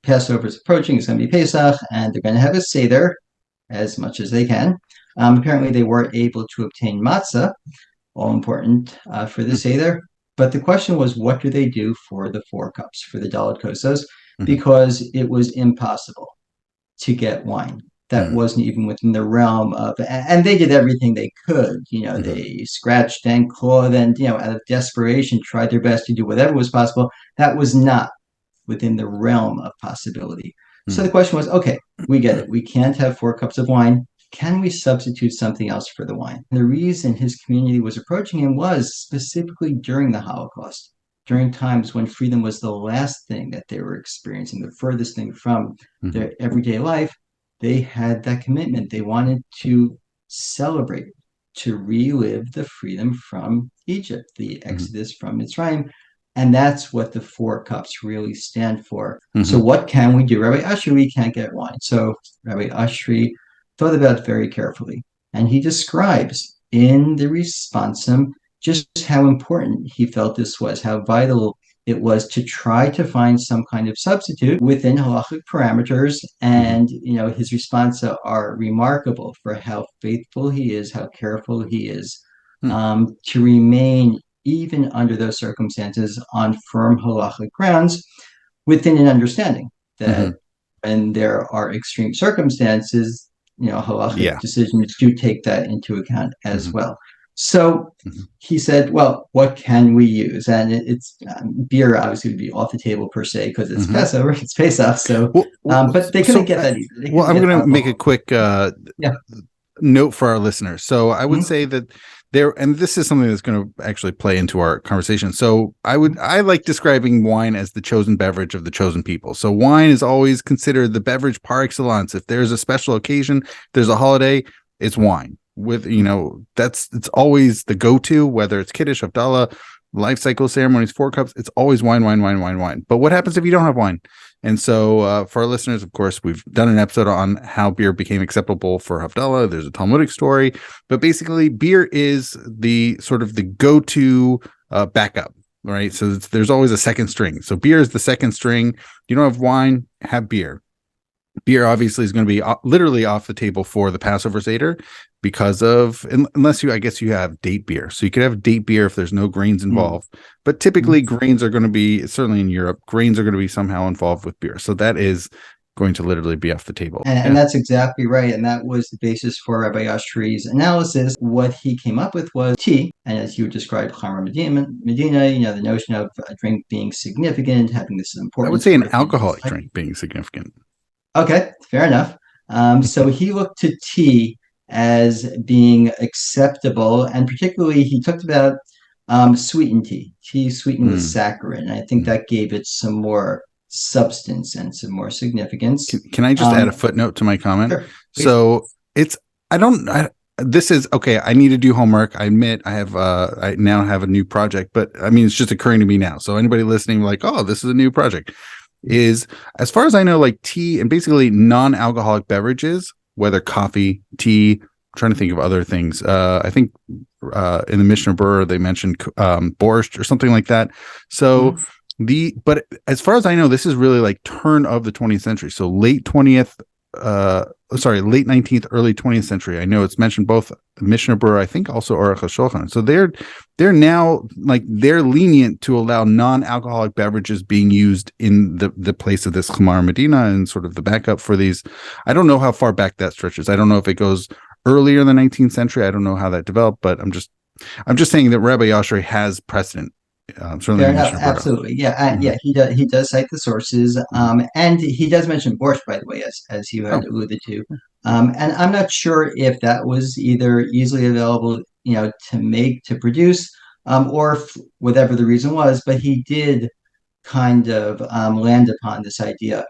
Passover is approaching. It's going to be Pesach, and they're going to have a Seder as much as they can. Apparently, they were able to obtain matzah, all important for the Seder. But the question was, what do they do for the 4 cups, for the Dalet Kosos? Because it was impossible to get wine. That wasn't even within the realm of, and they did everything they could. They scratched and clawed and, out of desperation, tried their best to do whatever was possible. That was not within the realm of possibility. So the question was, okay, we get it. We can't have 4 cups of wine. Can we substitute something else for the wine? And the reason his community was approaching him was specifically during the Holocaust, during times when freedom was the last thing that they were experiencing, the furthest thing from their everyday life. They had that commitment. They wanted to celebrate, to relive the freedom from Egypt, the exodus from Mitzrayim. And that's what the 4 cups really stand for. So what can we do? Rabbi Ashri, we can't get wine. So Rabbi Ashri thought about it very carefully. And he describes in the responsum just how important he felt this was, how vital it was to try to find some kind of substitute within halachic parameters. And, his responsa are remarkable for how faithful he is, how careful he is to remain, even under those circumstances, on firm halachic grounds, within an understanding that when there are extreme circumstances, halachic decisions do take that into account as well. So he said, well, what can we use? And it's beer obviously would be off the table per se because it's Passover, it's Pesach. So, but they couldn't get that either. Well, I'm going to make a quick note for our listeners. So I would say that and this is something that's going to actually play into our conversation. So I like describing wine as the chosen beverage of the chosen people. So wine is always considered the beverage par excellence. If there's a special occasion, there's a holiday, it's wine. It's always the go-to, whether it's Kiddush, Havdalah, life cycle ceremonies, 4 cups, it's always wine. But what happens if you don't have wine? And so for our listeners, of course, we've done an episode on how beer became acceptable for Havdalah. There's a Talmudic story, but basically beer is the sort of the go-to backup, right? So there's always a second string. So beer is the second string. You don't have wine, have beer. Beer obviously is going to be literally off the table for the Passover Seder because of, unless you have date beer. So you could have date beer if there's no grains involved. But typically grains are going to be, certainly in Europe, grains are going to be somehow involved with beer. So that is going to literally be off the table. And that's exactly right. And that was the basis for Rabbi Ashri's analysis. What he came up with was tea. And as you described, Chamar Medina, the notion of a drink being significant, having this important. I would say an alcoholic drink being significant. Okay, fair enough. So he looked to tea as being acceptable, and particularly he talked about sweetened tea sweetened with saccharin. And I think that gave it some more substance and some more significance. Can I just add a footnote to my comment? Sure, so this is okay. I need to do homework. I admit I now have a new project, but I mean, it's just occurring to me now. So anybody listening, like, oh, this is a new project. Is, as far as I know, like tea and basically non-alcoholic beverages, whether coffee, tea, I'm trying to think of other things. I think in the Mishnah Berurah, they mentioned borscht or something like that. So but as far as I know, this is really like turn of the 20th century. So late 19th, early 20th century. I know it's mentioned both Mishnah Berurah, I think also Aruch HaShulchan. So they're now like they're lenient to allow non-alcoholic beverages being used in the place of this Chamar Medina and sort of the backup for these. I don't know how far back that stretches. I don't know if it goes earlier in the 19th century. I don't know how that developed, but I'm just saying that Rabbi Ashri has precedent. Certainly absolutely. He does cite the sources, and he does mention borscht, by the way, as you had alluded to. And I'm not sure if that was either easily available, to produce, or whatever the reason was. But he did kind of land upon this idea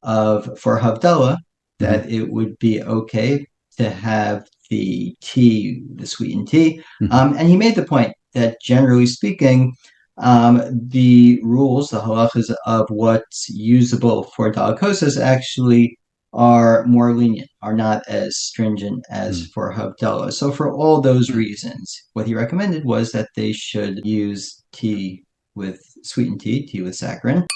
for Havdalah that it would be okay to have the sweetened tea, and he made the point that generally speaking, the rules, the halachas of what's usable for Dalet Kosos actually are more lenient, are not as stringent as for Havdalah. So for all those reasons, what he recommended was that they should use sweetened tea with saccharin.